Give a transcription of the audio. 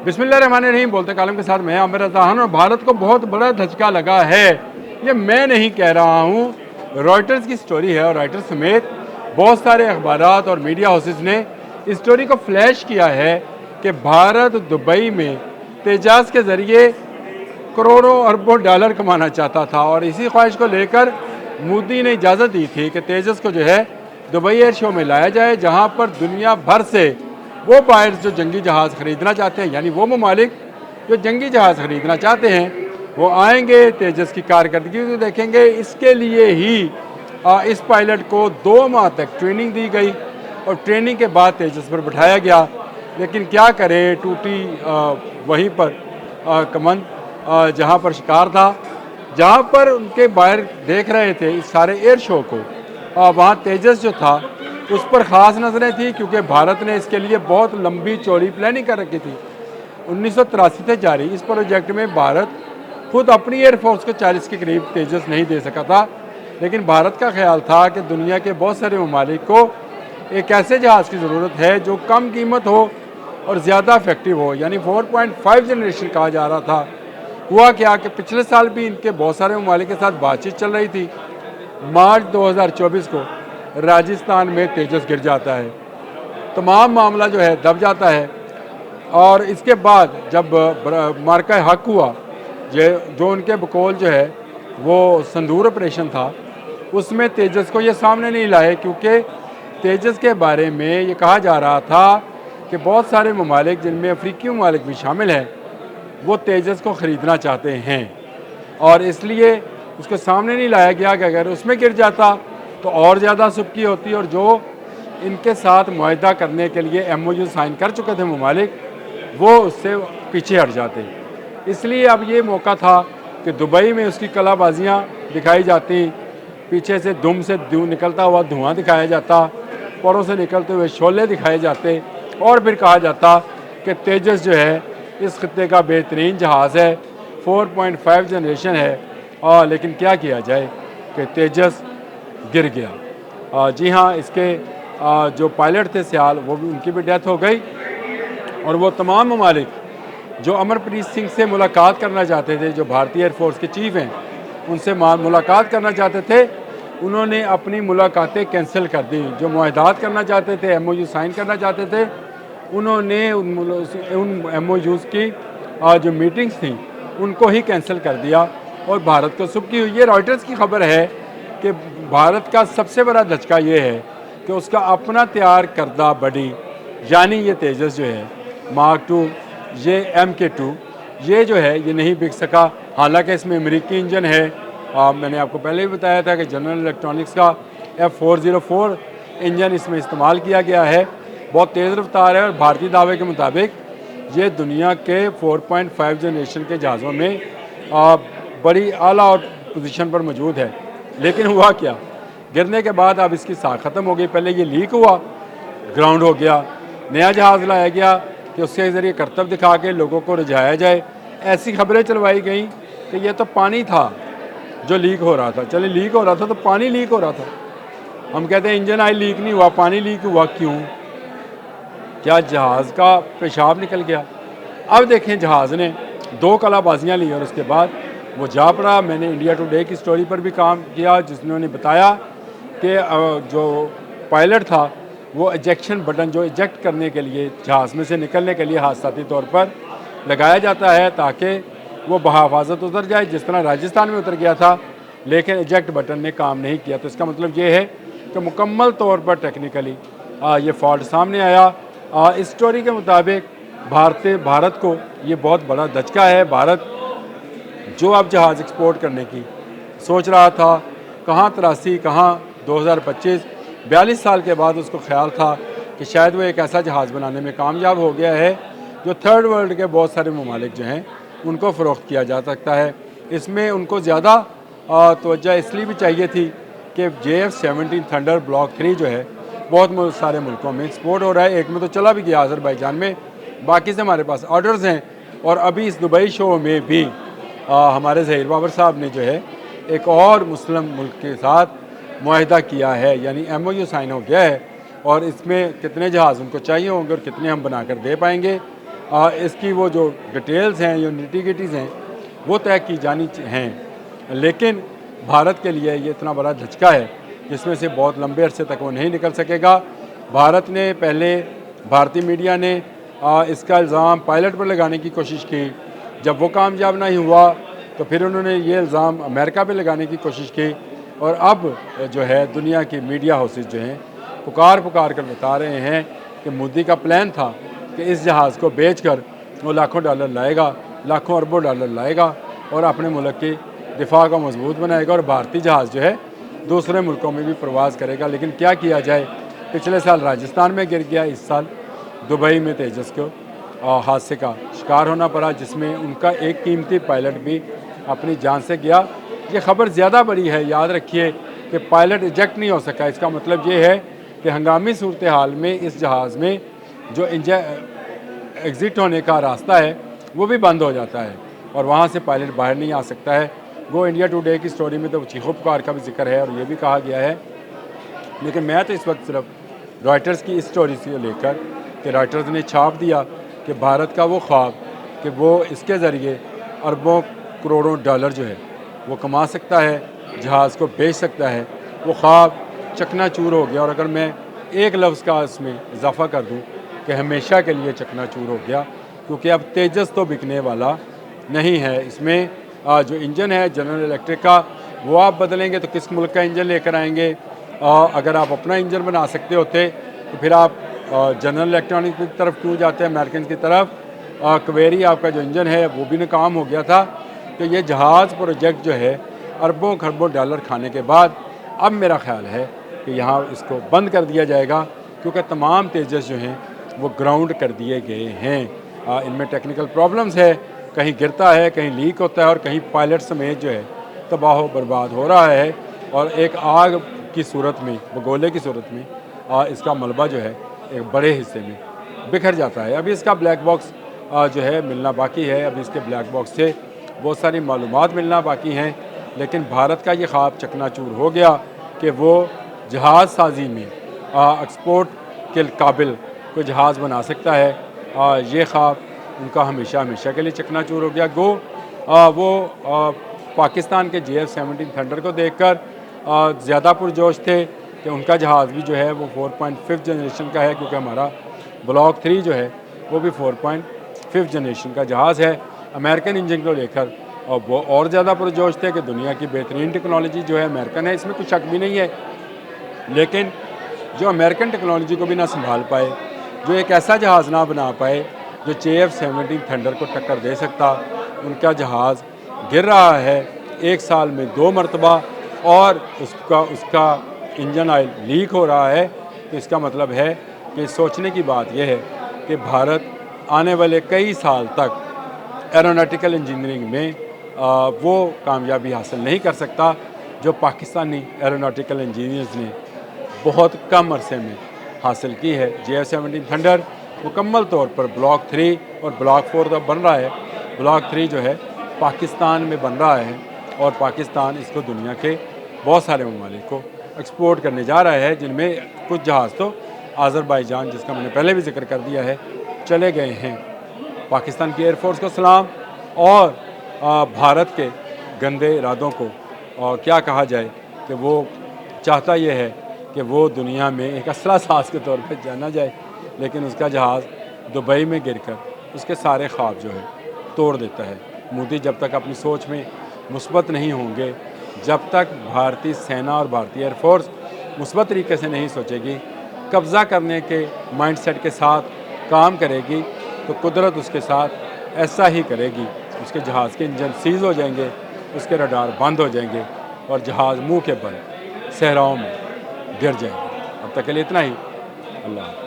बिस्मिल्लाहिर्रहमानिर्रहीम। बोलते कालम के साथ मैं आमिर रज़ा खान। और भारत को बहुत बड़ा धचका लगा है, ये मैं नहीं कह रहा हूँ, रॉयटर्स की स्टोरी है और रॉयटर्स समेत बहुत सारे अखबारात और मीडिया हाउसेस ने इस स्टोरी को फ्लैश किया है कि भारत दुबई में तेजाज के ज़रिए करोड़ों अरबों डॉलर कमाना चाहता था। और इसी ख्वाहिश को लेकर मोदी ने इजाज़त दी थी कि तेजस को जो है दुबई एयर शो में लाया जाए, जहाँ पर दुनिया भर से वो बायर्स जो जंगी जहाज़ ख़रीदना चाहते हैं, यानी वो ममालिक जो जंगी जहाज़ ख़रीदना चाहते हैं, वो आएंगे, तेजस की कारकर्दगी को देखेंगे। इसके लिए ही इस पायलट को 2 माह तक ट्रेनिंग दी गई और ट्रेनिंग के बाद तेजस पर बिठाया गया। लेकिन क्या करें, टूटी वहीं पर कमंद जहाँ पर शिकार था, जहाँ पर उनके बाहर देख रहे थे इस सारे एयर शो को, वहाँ तेजस जो था उस पर ख़ास नज़रें थी, क्योंकि भारत ने इसके लिए बहुत लंबी चौड़ी प्लानिंग कर रखी थी। 1983 से जारी इस प्रोजेक्ट में भारत खुद अपनी एयरफोर्स को 40 के करीब तेजस नहीं दे सका था, लेकिन भारत का ख्याल था कि दुनिया के बहुत सारे ममालिक को एक ऐसे जहाज़ की ज़रूरत है जो कम कीमत हो और ज़्यादा इफेक्टिव हो, यानी 4.5 जनरेशन कहा जा रहा था। हुआ क्या कि पिछले साल भी इनके बहुत सारे ममालिक के साथ बातचीत चल रही थी। मार्च 2024 को राजस्थान में तेजस गिर जाता है, तमाम मामला जो है दब जाता है। और इसके बाद जब मार्का हक हुआ, जो उनके बकौल जो है वो संदूर ऑपरेशन था, उसमें तेजस को ये सामने नहीं लाए, क्योंकि तेजस के बारे में ये कहा जा रहा था कि बहुत सारे ममालिक, जिनमें अफ्रीकी ममालिक भी शामिल हैं, वो तेजस को ख़रीदना चाहते हैं। और इसलिए उसको सामने नहीं लाया गया कि अगर उसमें गिर जाता तो और ज़्यादा सुबकी होती, और जो इनके साथ मुआहदा करने के लिए MOU साइन कर चुके थे ममालिक, वो उससे पीछे हट जाते। इसलिए अब ये मौका था कि दुबई में उसकी कलाबाजियाँ दिखाई जाती, पीछे से दुम से निकलता हुआ धुआं दिखाया जाता, परों से निकलते हुए शोले दिखाए जाते, और फिर कहा जाता कि तेजस जो है इस खत्ते का बेहतरीन जहाज़ है, 4.5 जनरेशन है। लेकिन क्या किया जाए कि तेजस गिर गया। जी हाँ, इसके जो पायलट थे सियाल, वो भी, उनकी भी डेथ हो गई। और वो तमाम ममालिक जो अमरप्रीत सिंह से मुलाकात करना चाहते थे, जो भारतीय एयरफोर्स के चीफ हैं, उनसे मुलाकात करना चाहते थे, उन्होंने अपनी मुलाकातें कैंसिल कर दी। जो मुआहदात करना चाहते थे, MOU साइन करना चाहते थे, उन्होंने उन MOUs की जो मीटिंग्स थी उनको ही कैंसिल कर दिया और भारत को सुबकी हुई। ये रॉयटर्स की खबर है कि भारत का सबसे बड़ा धचका ये है कि उसका अपना तैयार करदा बडी, यानी ये तेजस जो है मार्क 2, ये MK2, ये जो है ये नहीं बिक सका। हालांकि इसमें अमेरिकी इंजन है। मैंने आपको पहले भी बताया था कि जनरल इलेक्ट्रॉनिक्स का F404 इंजन इसमें इस्तेमाल किया गया है, बहुत तेज़ रफ्तार है। और भारतीय दावे के मुताबिक ये दुनिया के 4.5 जनरेशन के जहाज़ों में बड़ी आला पोजीशन पर मौजूद है। लेकिन हुआ क्या, गिरने के बाद अब इसकी साख ख़त्म हो गई। पहले ये लीक हुआ, ग्राउंड हो गया, नया जहाज़ लाया गया कि उसके ज़रिए करतब दिखा के लोगों को रिझाया जाए। ऐसी खबरें चलवाई गई कि ये तो पानी था जो लीक हो रहा था। चले लीक हो रहा था तो पानी लीक हो रहा था, हम कहते हैं इंजन ऑयल लीक नहीं हुआ, पानी लीक हुआ। क्यों? क्या जहाज़ का पेशाब निकल गया? अब देखें, जहाज़ ने 2 कलाबाजियाँ ली और उसके बाद वो जा पड़ा। मैंने इंडिया टुडे की स्टोरी पर भी काम किया, जिसने बताया कि जो पायलट था वो इजेक्शन बटन, जो इजेक्ट करने के लिए, जहाज़ में से निकलने के लिए हादसाती तौर पर लगाया जाता है ताकि वो बहिफाजत उतर जाए, जिस तरह राजस्थान में उतर गया था। लेकिन इजेक्ट बटन ने काम नहीं किया। तो इसका मतलब ये है कि मुकम्मल तौर पर टेक्निकली ये फॉल्ट सामने आया। इस स्टोरी के मुताबिक भारत को ये बहुत बड़ा धचका है। भारत जो अब जहाज़ एक्सपोर्ट करने की सोच रहा था, कहाँ 83, कहाँ 2025, 42 साल के बाद उसको ख्याल था कि शायद वो एक ऐसा जहाज़ बनाने में कामयाब हो गया है जो थर्ड वर्ल्ड के बहुत सारे ममालिक जो हैं उनको फ़रोख्त किया जा सकता है। इसमें उनको ज़्यादा तवज्जो इसलिए भी चाहिए थी कि JF-17 थंडर ब्लॉक 3 जो है बहुत सारे मुल्कों में एक्सपोर्ट हो रहा है। एक में तो चला भी गया अज़रबैजान में, बाकी से हमारे पास ऑर्डर्स हैं। और अभी इस दुबई शो में भी हमारे ज़हीर बाबर साहब ने जो है एक और मुस्लिम मुल्क के साथ मुआहदा किया है, यानी MOU साइन हो गया है। और इसमें कितने जहाज़ उनको चाहिए होंगे और कितने हम बनाकर दे पाएंगे, इसकी वो जो डिटेल्स हैं, जो निटी-गिटीज़ हैं, वो तय की जानी हैं। लेकिन भारत के लिए ये इतना बड़ा धचका है जिसमें से बहुत लंबे अरसे तक वो नहीं निकल सकेगा। भारत ने पहले, भारतीय मीडिया ने इसका इल्ज़ाम पायलट पर लगाने की कोशिश की। जब वो कामयाब नहीं हुआ तो फिर उन्होंने ये इल्ज़ाम अमेरिका पे लगाने की कोशिश की। और अब जो है दुनिया की मीडिया हाउसेस जो हैं पुकार कर बता रहे हैं कि मोदी का प्लान था कि इस जहाज़ को बेचकर वो लाखों डॉलर लाएगा, लाखों अरबों डॉलर लाएगा और अपने मुल्क की दिफा को मजबूत बनाएगा और भारतीय जहाज़ जो है दूसरे मुल्कों में भी प्रवास करेगा। लेकिन क्या किया जाए, पिछले साल राजस्थान में गिर गया, इस साल दुबई में तेजस को हादसे का शिकार होना पड़ा, जिसमें उनका एक कीमती पायलट भी अपनी जान से गया। ये खबर ज़्यादा बड़ी है, याद रखिए कि पायलट इजेक्ट नहीं हो सका। इसका मतलब ये है कि हंगामी सूरत हाल में इस जहाज़ में जो एग्ज़िट होने का रास्ता है वो भी बंद हो जाता है और वहाँ से पायलट बाहर नहीं आ सकता है। वो इंडिया टुडे की स्टोरी में तो चीखों पुकार का भी जिक्र है और ये भी कहा गया है। लेकिन मैं तो इस वक्त सिर्फ रॉयटर्स की इस स्टोरी से लेकर कि रॉयटर्स ने छाप दिया कि भारत का वो ख्वाब कि वो इसके ज़रिए अरबों करोड़ों डॉलर जो है वो कमा सकता है, जहाज़ को बेच सकता है, वो ख्वाब चकनाचूर हो गया। और अगर मैं एक लफ्ज़ का इसमें इजाफ़ा कर दूं कि हमेशा के लिए चकनाचूर हो गया, क्योंकि अब तेजस तो बिकने वाला नहीं है। इसमें जो इंजन है जनरल इलेक्ट्रिक का, वो आप बदलेंगे तो किस मुल्क का इंजन लेकर आएंगे? अगर आप अपना इंजन बना सकते होते तो फिर आप जनरल इलेक्ट्रॉनिक की तरफ क्यों जाते हैं, अमेरिकन की तरफ? क्वेरी आपका जो इंजन है वो भी नाकाम हो गया था। तो ये जहाज़ प्रोजेक्ट जो है अरबों खरबों डॉलर खाने के बाद अब मेरा ख्याल है कि यहाँ इसको बंद कर दिया जाएगा, क्योंकि तमाम तेजस जो हैं वो ग्राउंड कर दिए गए हैं। इनमें टेक्निकल प्रॉब्लम्स है, कहीं गिरता है, कहीं लीक होता है और कहीं पायलट समेत जो है तबाह बर्बाद हो रहा है। और एक आग की सूरत में, बगोले की सूरत में इसका मलबा जो है एक बड़े हिस्से में बिखर जाता है। अभी इसका ब्लैक बॉक्स जो है मिलना बाकी है, अभी इसके ब्लैक बॉक्स से बहुत सारी मालूमात मिलना बाकी हैं। लेकिन भारत का ये ख्वाब चकनाचूर हो गया कि वो जहाज़ साजी में एक्सपोर्ट के काबिल कोई जहाज़ बना सकता है। ये ख्वाब उनका हमेशा हमेशा के लिए चकनाचूर हो गया। वो पाकिस्तान के JF-17 थंडर को देखकर ज़्यादा पुरजोश थे कि उनका जहाज़ भी जो है वो 4.5 जनरेशन का है, क्योंकि हमारा ब्लॉक 3 जो है वो भी 4.5 जनरेशन का जहाज़ है अमेरिकन इंजन को लेकर। और वो और ज़्यादा पुरजोश थे कि दुनिया की बेहतरीन टेक्नोलॉजी जो है अमेरिकन है, इसमें कुछ शक भी नहीं है। लेकिन जो अमेरिकन टेक्नोलॉजी को भी ना संभाल पाए, जो एक ऐसा जहाज़ ना बना पाए जो JF-17 थंडर को टक्कर दे सकता, उनका जहाज़ गिर रहा है एक साल में 2 मरतबा और उसका इंजन ऑयल लीक हो रहा है। तो इसका मतलब है कि सोचने की बात यह है कि भारत आने वाले कई साल तक एरोनॉटिकल इंजीनियरिंग में वो कामयाबी हासिल नहीं कर सकता जो पाकिस्तानी एरोनॉटिकल इंजीनियर्स ने बहुत कम अरसे में हासिल की है। JF-17 थंडर मुकम्मल तौर पर ब्लॉक 3 और ब्लॉक 4 तो बन रहा है, ब्लॉक 3 जो है पाकिस्तान में बन रहा है और पाकिस्तान इसको दुनिया के बहुत सारे ममालिक को एक्सपोर्ट करने जा रहा है, जिनमें कुछ जहाज़ तो आज़रबाईजान, जिसका मैंने पहले भी जिक्र कर दिया है, चले गए हैं। पाकिस्तान की एयरफोर्स को सलाम और भारत के गंदे इरादों को और क्या कहा जाए कि वो चाहता ये है कि वो दुनिया में एक असला साज के तौर पर जाना जाए, लेकिन उसका जहाज़ दुबई में गिरकर उसके सारे ख्वाब जो है तोड़ देता है। मोदी जब तक अपनी सोच में मुस्बत नहीं होंगे, जब तक भारतीय सेना और भारतीय एयरफोर्स मुस्बत तरीके से नहीं सोचेगी, कब्ज़ा करने के माइंडसेट के साथ काम करेगी, तो कुदरत उसके साथ ऐसा ही करेगी। उसके जहाज़ के इंजन सीज़ हो जाएंगे, उसके रडार बंद हो जाएंगे और जहाज़ मुंह के बल सहराओं में गिर जाएंगे। अब तक के लिए इतना ही। अल्लाह।